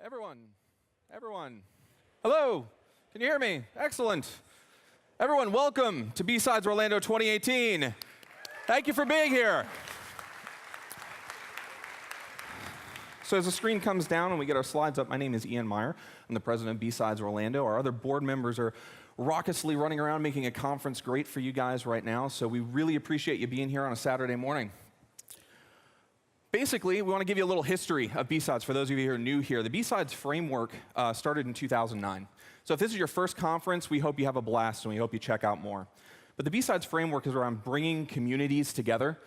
Everyone. Hello, can you hear me? Excellent. Everyone, welcome to BSides Orlando 2018. Thank you for being here. So as the screen comes down and we get our slides up, my name is Ean Meyer. I'm the president of BSides Orlando. Our other board members are raucously running around making a conference great for you guys right now, so we really appreciate you being here on a Saturday morning. Basically, we want to give you a little history of BSides for those of you who are new here. The BSides framework started in 2009. So if this is your first conference, we hope you have a blast and we hope you check out more. But the BSides framework is around bringing communities together,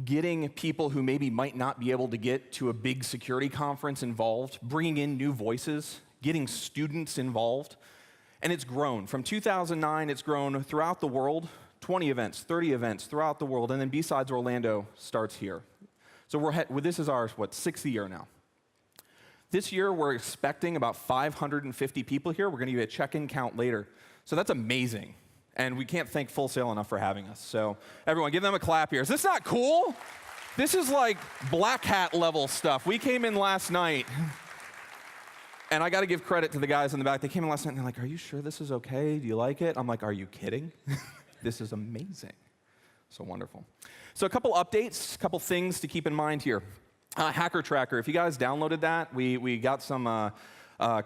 getting people who maybe might not be able to get to a big security conference involved, bringing in new voices, getting students involved. And it's grown. From 2009, it's grown throughout the world, 20 events, 30 events throughout the world, and then BSides Orlando starts here. So this is our, sixth year now. This year, we're expecting about 550 people here. We're going to give you a check-in count later. So that's amazing. And we can't thank Full Sail enough for having us. So everyone, give them a clap here. Is this not cool? This is like black hat level stuff. We came in last night. And I got to give credit to the guys in the back. They came in last night and they're like, "Are you sure this is okay? Do you like it?" I'm like, "Are you kidding? This is amazing." So wonderful. So a couple updates, a couple things to keep in mind here. Hacker Tracker, if you guys downloaded that, we got some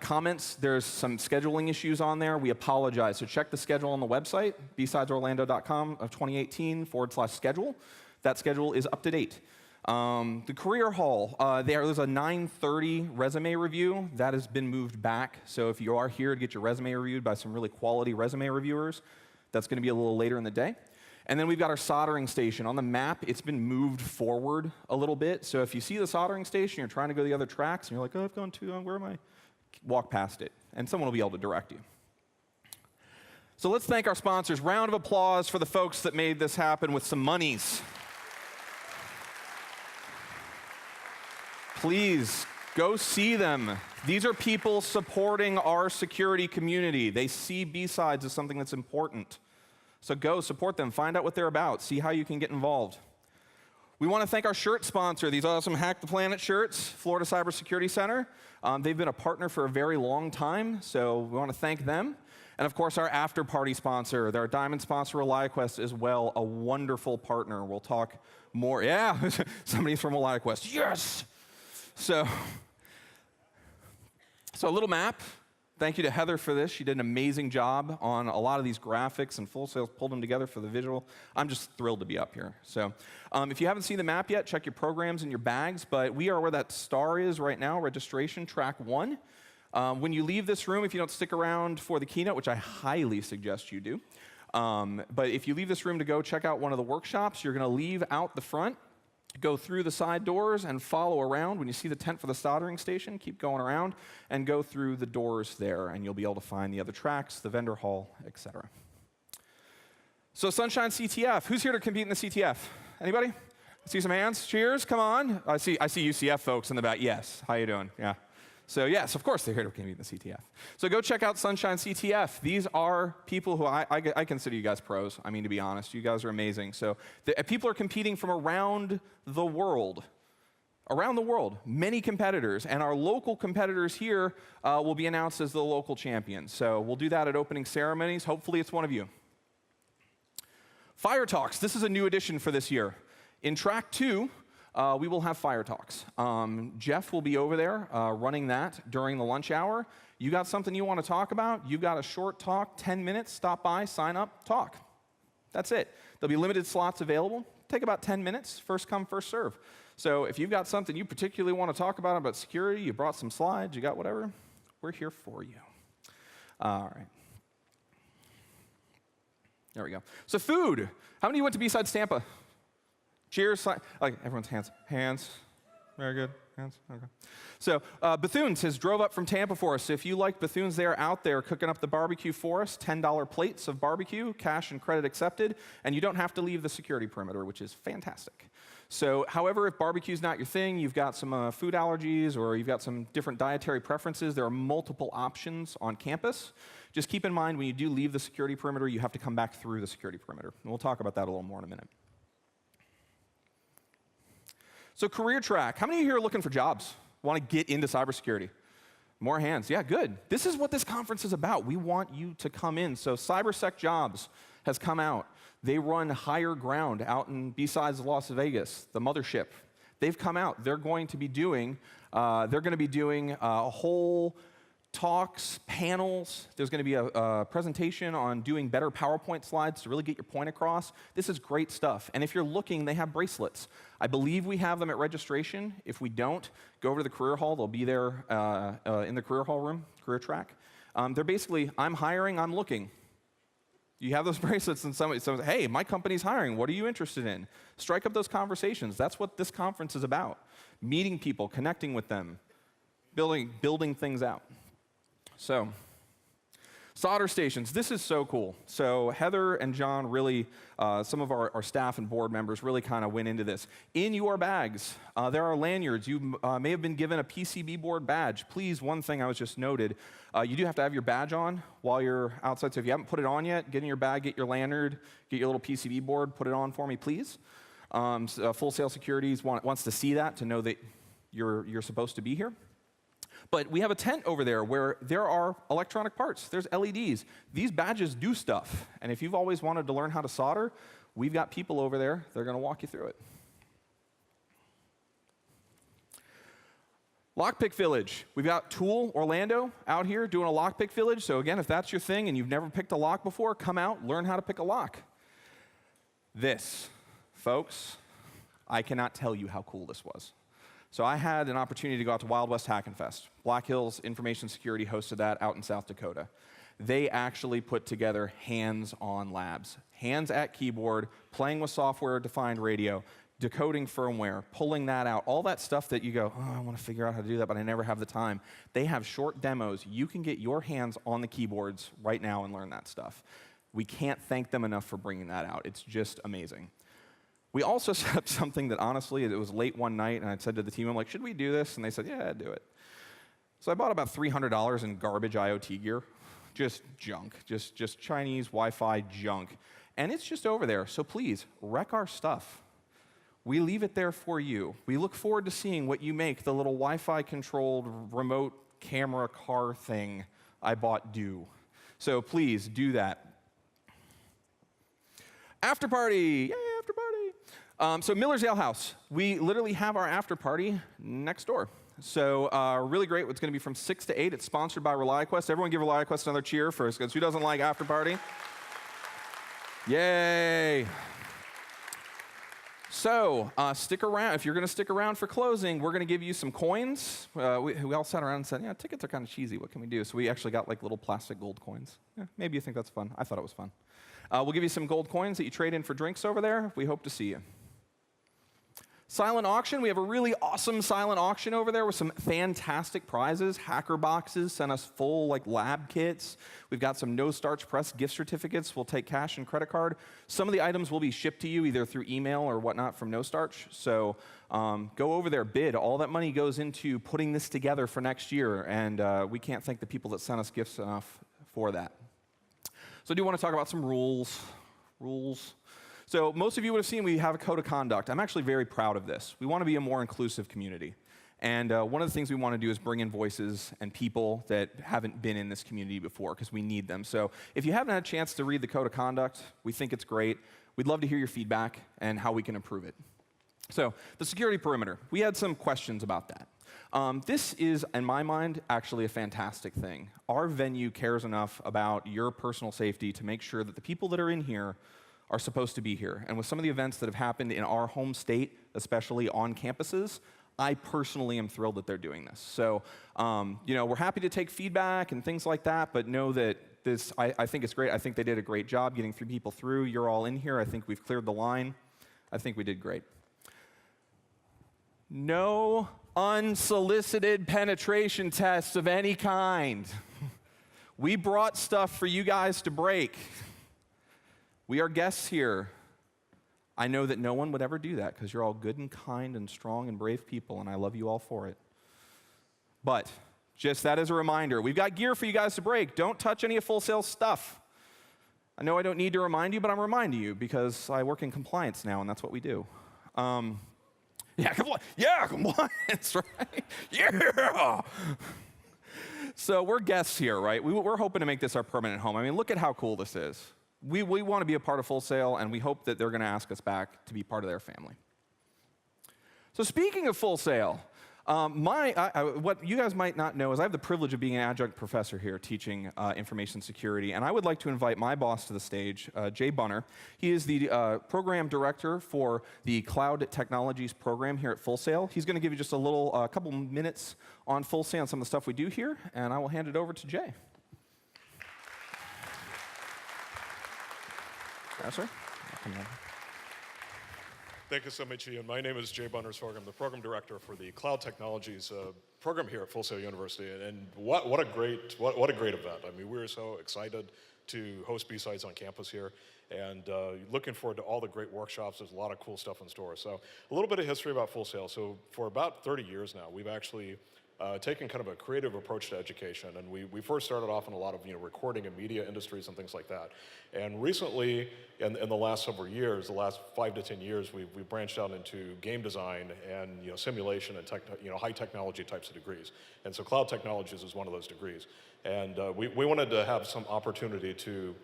comments. There's some scheduling issues on there. We apologize. So check the schedule on the website, bsidesorlando.com of 2018/schedule. That schedule is up to date. The career hall, there's a 9:30 resume review. That has been moved back. So if you are here to get your resume reviewed by some really quality resume reviewers, that's going to be a little later in the day. And then we've got our soldering station. On the map, it's been moved forward a little bit. So if you see the soldering station, you're trying to go the other tracks, and you're like, "Oh, I've gone too long, where am I?" Walk past it, and someone will be able to direct you. So let's thank our sponsors. Round of applause for the folks that made this happen with some monies. Please, go see them. These are people supporting our security community. They see BSides as something that's important. So go support them, find out what they're about, see how you can get involved. We want to thank our shirt sponsor, these awesome Hack the Planet shirts, Florida Cybersecurity Center. They've been a partner for a very long time, so we want to thank them. And of course, our after party sponsor, our diamond sponsor, ReliaQuest, as well, a wonderful partner. We'll talk more. Yeah, somebody's from ReliaQuest. Yes! So a little map. Thank you to Heather for this. She did an amazing job on a lot of these graphics, and Full Sail pulled them together for the visual. I'm just thrilled to be up here. So if you haven't seen the map yet, check your programs in your bags. But we are where that star is right now, registration, track 1. When you leave this room, if you don't stick around for the keynote, which I highly suggest you do, but if you leave this room to go check out one of the workshops, you're going to leave out the front, go through the side doors and follow around. When you see the tent for the soldering station, keep going around and go through the doors there, and you'll be able to find the other tracks, the vendor hall, etc. So Sunshine CTF, who's here to compete in the CTF? Anybody? I see some hands. Cheers, come on. I see UCF folks in the back. Yes, how you doing? Yeah. So yes, of course they're here to compete in the CTF. So go check out Sunshine CTF. These are people who I consider you guys pros. I mean, to be honest, you guys are amazing. So people are competing from around the world. Around the world, many competitors. And our local competitors here will be announced as the local champions. So we'll do that at opening ceremonies. Hopefully it's one of you. Fire Talks, this is a new addition for this year. In track 2, we will have Fire Talks. Jeff will be over there running that during the lunch hour. You got something you want to talk about? You've got a short talk, 10 minutes, stop by, sign up, talk. That's it. There'll be limited slots available. Take about 10 minutes, first come, first serve. So if you've got something you particularly want to talk about security, you brought some slides, you got whatever, we're here for you. All right. There we go. So food. How many of you went to BSides Tampa? Cheers. Like everyone's hands. Hands. Very good. Hands. Okay. So Bethune's has drove up from Tampa for us. So if you like Bethune's, they are out there cooking up the barbecue for us. $10 plates of barbecue, cash and credit accepted, and you don't have to leave the security perimeter, which is fantastic. So however, if barbecue's not your thing, you've got some food allergies, or you've got some different dietary preferences, there are multiple options on campus. Just keep in mind, when you do leave the security perimeter, you have to come back through the security perimeter. And we'll talk about that a little more in a minute. So career track. How many of you here are looking for jobs? Want to get into cybersecurity? More hands. Yeah, good. This is what this conference is about. We want you to come in. So CyberSec Jobs has come out. They run Higher Ground out in BSides Las Vegas, the mothership. They've come out. They're going to be doing a whole talks, panels. There's going to be a presentation on doing better PowerPoint slides to really get your point across. This is great stuff. And if you're looking, they have bracelets. I believe we have them at registration. If we don't, go over to the career hall. They'll be there in the career hall room, career track. They're basically, I'm hiring, I'm looking. You have those bracelets and somebody says, hey, my company's hiring. What are you interested in? Strike up those conversations. That's what this conference is about. Meeting people, connecting with them, building things out. So, solder stations, this is so cool. So Heather and John really, some of our staff and board members really kind of went into this. In your bags, there are lanyards. You may have been given a PCB board badge. Please, one thing I was just noted, you do have to have your badge on while you're outside. So if you haven't put it on yet, get in your bag, get your lanyard, get your little PCB board, put it on for me, please. Full Sail Securities wants to see that, to know that you're supposed to be here. But we have a tent over there where there are electronic parts. There's LEDs. These badges do stuff. And if you've always wanted to learn how to solder, we've got people over there. They're going to walk you through it. Lockpick Village. We've got Tool Orlando out here doing a Lockpick Village. So again, if that's your thing and you've never picked a lock before, come out, learn how to pick a lock. This, folks, I cannot tell you how cool this was. So I had an opportunity to go out to Wild West Hackin' Fest. Black Hills Information Security hosted that out in South Dakota. They actually put together hands-on labs. Hands at keyboard, playing with software-defined radio, decoding firmware, pulling that out, all that stuff that you go, oh, I want to figure out how to do that, but I never have the time. They have short demos. You can get your hands on the keyboards right now and learn that stuff. We can't thank them enough for bringing that out. It's just amazing. We also set up something that, honestly, it was late one night, and I said to the team, I'm like, should we do this? And they said, yeah, do it. So I bought about $300 in garbage IoT gear, just junk, just Chinese Wi-Fi junk. And it's just over there, so please, wreck our stuff. We leave it there for you. We look forward to seeing what you make the little Wi-Fi controlled remote camera car thing I bought do. So please, do that. After party, yay, after party. So Miller's Ale House, we literally have our after party next door. So really great. It's going to be from 6 to 8. It's sponsored by ReliQuest. Everyone give ReliQuest another cheer first, because who doesn't like after party? Yay. So stick around. If you're going to stick around for closing, we're going to give you some coins. We all sat around and said, yeah, tickets are kind of cheesy. What can we do? So we actually got like little plastic gold coins. Yeah, maybe you think that's fun. I thought it was fun. We'll give you some gold coins that you trade in for drinks over there. We hope to see you. Silent auction. We have a really awesome silent auction over there with some fantastic prizes. Hacker boxes sent us full lab kits. We've got some No Starch Press gift certificates. We'll take cash and credit card. Some of the items will be shipped to you either through email or whatnot from No Starch. So go over there, bid. All that money goes into putting this together for next year, and we can't thank the people that sent us gifts enough for that. So I do want to talk about some rules. So most of you would have seen we have a code of conduct. I'm actually very proud of this. We want to be a more inclusive community. And one of the things we want to do is bring in voices and people that haven't been in this community before, because we need them. So if you haven't had a chance to read the code of conduct, we think it's great. We'd love to hear your feedback and how we can improve it. So the security perimeter. We had some questions about that. This is, in my mind, actually a fantastic thing. Our venue cares enough about your personal safety to make sure that the people that are in here are supposed to be here. And with some of the events that have happened in our home state, especially on campuses, I personally am thrilled that they're doing this. So, we're happy to take feedback and things like that, but know that this, I think it's great. I think they did a great job getting 3 people through. You're all in here. I think we've cleared the line. I think we did great. No unsolicited penetration tests of any kind. We brought stuff for you guys to break. We are guests here. I know that no one would ever do that because you're all good and kind and strong and brave people, and I love you all for it. But just that as a reminder, we've got gear for you guys to break. Don't touch any of Full Sail's stuff. I know I don't need to remind you, but I'm reminding you because I work in compliance now, and that's what we do. Compliance, right? Yeah. So we're guests here, right? We're hoping to make this our permanent home. I mean, look at how cool this is. We want to be a part of Full Sail, and we hope that they're going to ask us back to be part of their family. So speaking of Full Sail, what you guys might not know is I have the privilege of being an adjunct professor here teaching information security, and I would like to invite my boss to the stage, Jay Bunner. He is the program director for the Cloud Technologies program here at Full Sail. He's going to give you just a couple minutes on Full Sail and some of the stuff we do here, and I will hand it over to Jay. Yes, sir. Thank you so much, Ian. My name is Jay Bunnersforg. I'm the program director for the Cloud Technologies program here at Full Sail University. And what a great event. I mean, we're so excited to host BSides on campus here, and looking forward to all the great workshops. There's a lot of cool stuff in store. So a little bit of history about Full Sail. So for about 30 years now, we've actually taken kind of a creative approach to education, and we first started off in a lot of recording and media industries and things like that. And recently, in the last several years, the last 5 to 10 years, we've branched out into game design and simulation and high technology types of degrees. And so Cloud Technologies is one of those degrees. And we wanted to have some opportunity to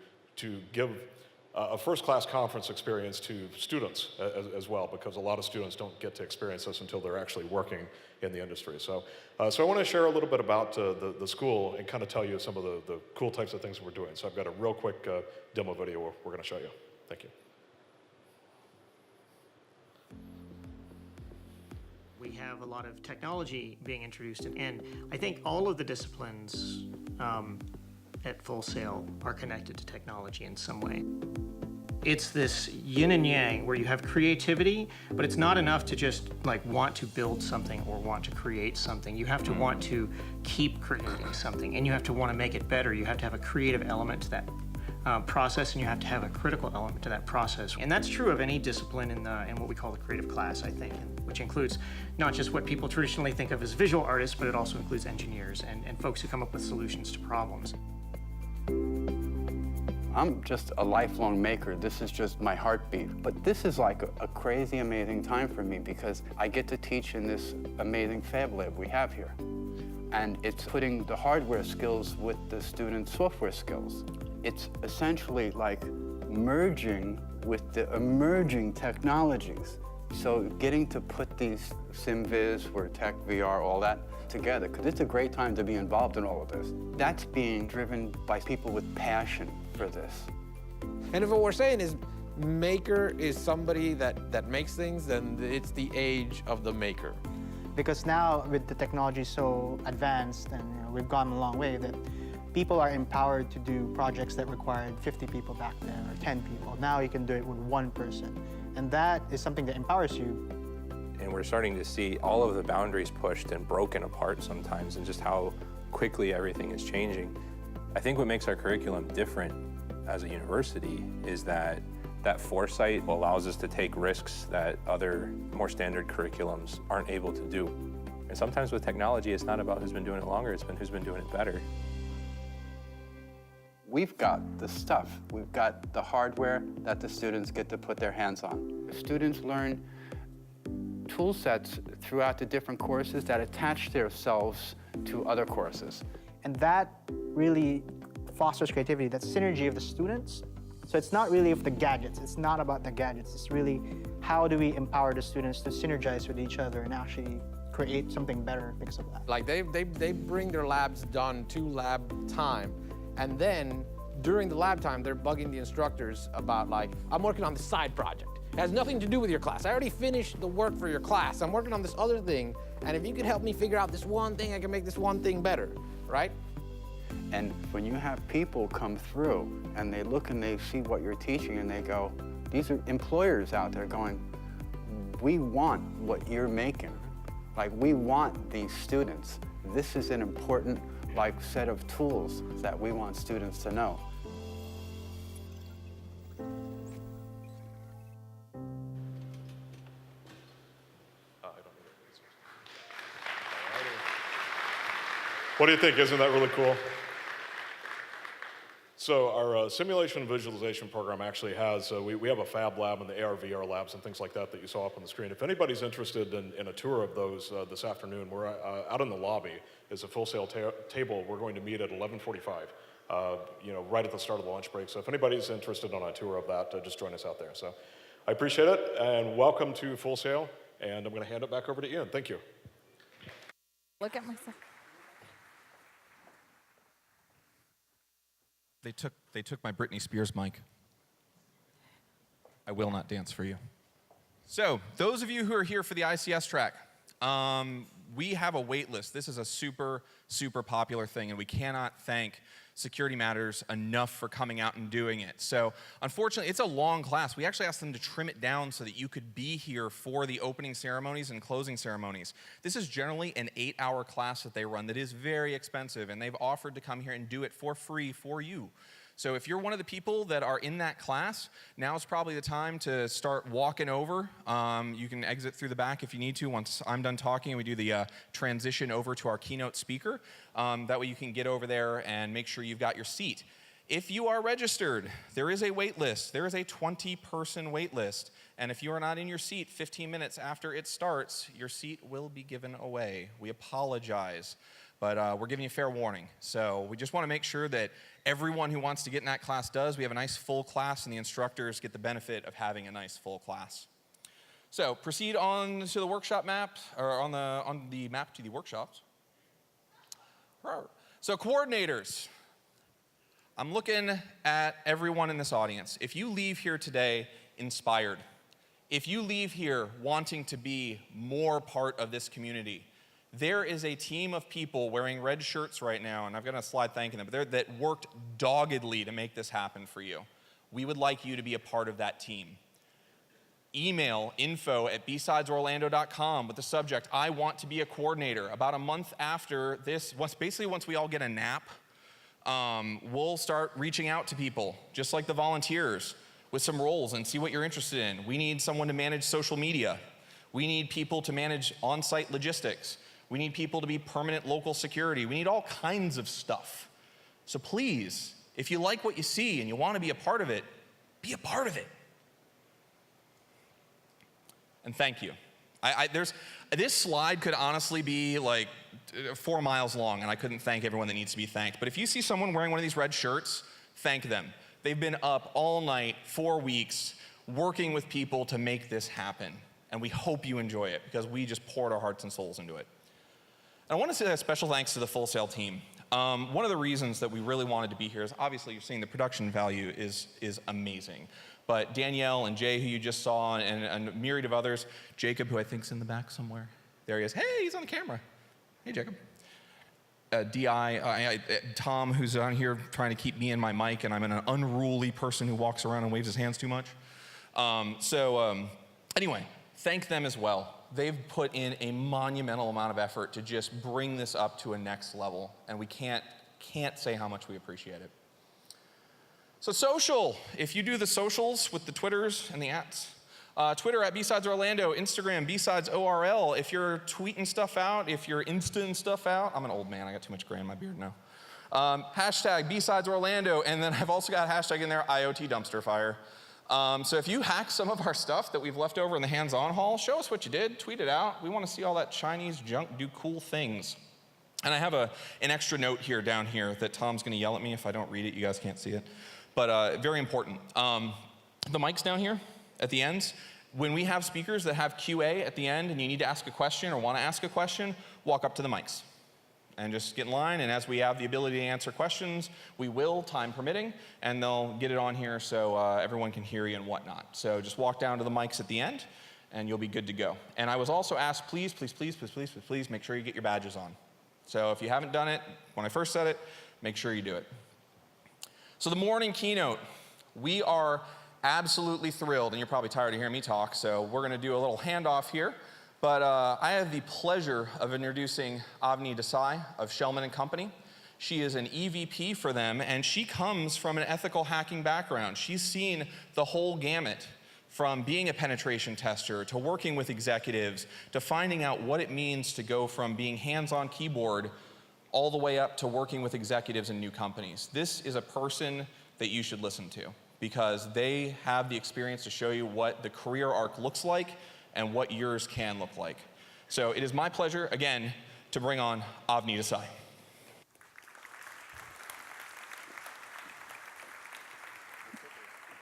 give a first-class conference experience to students as well, because a lot of students don't get to experience this until they're actually working in the industry. So I want to share a little bit about the school and kind of tell you some of the cool types of things we're doing. So I've got a real quick demo video we're going to show you. Thank you. We have a lot of technology being introduced, and I think all of the disciplines at Full Sail are connected to technology in some way. It's this yin and yang where you have creativity, but it's not enough to just want to build something or want to create something. You have to want to keep creating something, and you have to want to make it better. You have to have a creative element to that process, and you have to have a critical element to that process. And that's true of any discipline in what we call the creative class, I think, which includes not just what people traditionally think of as visual artists, but it also includes engineers and folks who come up with solutions to problems. I'm just a lifelong maker. This is just my heartbeat. But this is like a crazy, amazing time for me because I get to teach in this amazing Fab Lab we have here. And it's putting the hardware skills with the students' software skills. It's essentially like merging with the emerging technologies. So getting to put these SimViz, or Tech VR, all that together, because it's a great time to be involved in all of this. That's being driven by people with passion for this. And if what we're saying is maker is somebody that makes things, then it's the age of the maker. Because now with the technology so advanced and we've gone a long way, that people are empowered to do projects that required 50 people back then or 10 people. Now you can do it with one person. And that is something that empowers you. And we're starting to see all of the boundaries pushed and broken apart sometimes, and just how quickly everything is changing. I think what makes our curriculum different as a university is that foresight allows us to take risks that other more standard curriculums aren't able to do. And sometimes with technology, it's not about who's been doing it longer, it's been who's been doing it better. We've got the stuff. We've got the hardware that the students get to put their hands on. Students learn tool sets throughout the different courses that attach themselves to other courses. And that really fosters creativity, that synergy of the students. So it's not really of the gadgets. It's not about the gadgets. It's really how do we empower the students to synergize with each other and actually create something better because of that. Like they bring their labs done to lab time, and then during the lab time, they're bugging the instructors about I'm working on this side project. It has nothing to do with your class. I already finished the work for your class. I'm working on this other thing, and if you could help me figure out this one thing, I can make this one thing better, right? And when you have people come through and they look and they see what you're teaching and they go, these are employers out there going, we want what you're making. We want these students. This is an important set of tools that we want students to know. What do you think? Isn't that really cool? So our simulation and visualization program actually has, we have a fab lab and the AR, VR labs and things like that that you saw up on the screen. If anybody's interested in a tour of those this afternoon, we're out in the lobby is a Full Sail table. We're going to meet at 11:45, right at the start of the lunch break. So if anybody's interested on a tour of that, just join us out there. So I appreciate it, and welcome to Full Sail, and I'm going to hand it back over to Ian. Thank you. Look at myself. They took my Britney Spears mic. I will not dance for you. So, those of you who are here for the ICS track, we have a wait list. This is a super, super popular thing, and we cannot thank Security Matters enough for coming out and doing it. So, unfortunately, it's a long class. We actually asked them to trim it down so that you could be here for the opening ceremonies and closing ceremonies. This is generally an 8-hour class that they run that is very expensive, and they've offered to come here and do it for free for you. So if you're one of the people that are in that class, now's probably the time to start walking over. You can exit through the back if you need to once I'm done talking and we do the transition over to our keynote speaker. That way you can get over there and make sure you've got your seat. If you are registered, there is a wait list. There is a 20-person wait list. And if you are not in your seat 15 minutes after it starts, your seat will be given away. We apologize. But we're giving you fair warning. So we just want to make sure that everyone who wants to get in that class does. We have a nice full class, and the instructors get the benefit of having a nice full class. So proceed on to the workshop map, or on the map to the workshops. So coordinators. I'm looking at everyone in this audience. If you leave here today inspired, if you leave here wanting to be more part of this community, there is a team of people wearing red shirts right now, and I've got a slide thanking them, but that worked doggedly to make this happen for you. We would like you to be a part of that team. Email info@BSidesOrlando.com with the subject, I want to be a coordinator. About a month after this, once we all get a nap, we'll start reaching out to people, just like the volunteers, with some roles and see what you're interested in. We need someone to manage social media. We need people to manage on-site logistics. We need people to be permanent local security. We need all kinds of stuff. So please, if you like what you see and you want to be a part of it, be a part of it. And thank you. This slide could honestly be like 4 miles long, and I couldn't thank everyone that needs to be thanked. But if you see someone wearing one of these red shirts, thank them. They've been up all night, 4 weeks, working with people to make this happen. And we hope you enjoy it, because we just poured our hearts and souls into it. And I want to say a special thanks to the Full Sail team. One of the reasons that we really wanted to be here is obviously you're seeing the production value is amazing. But Danielle and Jay, who you just saw, and a myriad of others, Jacob, who I think's in the back somewhere. There he is. Hey, he's on the camera. Hey, Jacob. Tom, who's on here trying to keep me and my mic, and I'm an unruly person who walks around and waves his hands too much. Anyway, thank them as well. They've put in a monumental amount of effort to just bring this up to a next level, and we can't say how much we appreciate it. So social, if you do the socials with the Twitters and the ats, Twitter @BSides Orlando, Instagram BSides ORL. If you're tweeting stuff out, if you're instant stuff out, I'm an old man, I got too much gray in my beard now. Hashtag BSides Orlando, and then I've also got a hashtag in there, IoT Dumpster Fire. So if you hack some of our stuff that we've left over in the hands-on hall, show us what you did, tweet it out. We want to see all that Chinese junk do cool things. And I have an extra note here down here that Tom's going to yell at me if I don't read it. You guys can't see it. But very important. The mics down here at the ends, when we have speakers that have QA at the end and you need to ask a question or want to ask a question, walk up to the mics and just get in line, and as we have the ability to answer questions, we will, time permitting, and they'll get it on here so everyone can hear you and whatnot. So just walk down to the mics at the end, and you'll be good to go. And I was also asked, please make sure you get your badges on. So if you haven't done it, when I first said it, make sure you do it. So the morning keynote, we are absolutely thrilled, and you're probably tired of hearing me talk, so we're gonna do a little handoff here. But I have the pleasure of introducing Avni Desai of Shellman & Company. She is an EVP for them, and she comes from an ethical hacking background. She's seen the whole gamut, from being a penetration tester, to working with executives, to finding out what it means to go from being hands-on keyboard all the way up to working with executives in new companies. This is a person that you should listen to, because they have the experience to show you what the career arc looks like and what yours can look like. So it is my pleasure, again, to bring on Avni Desai.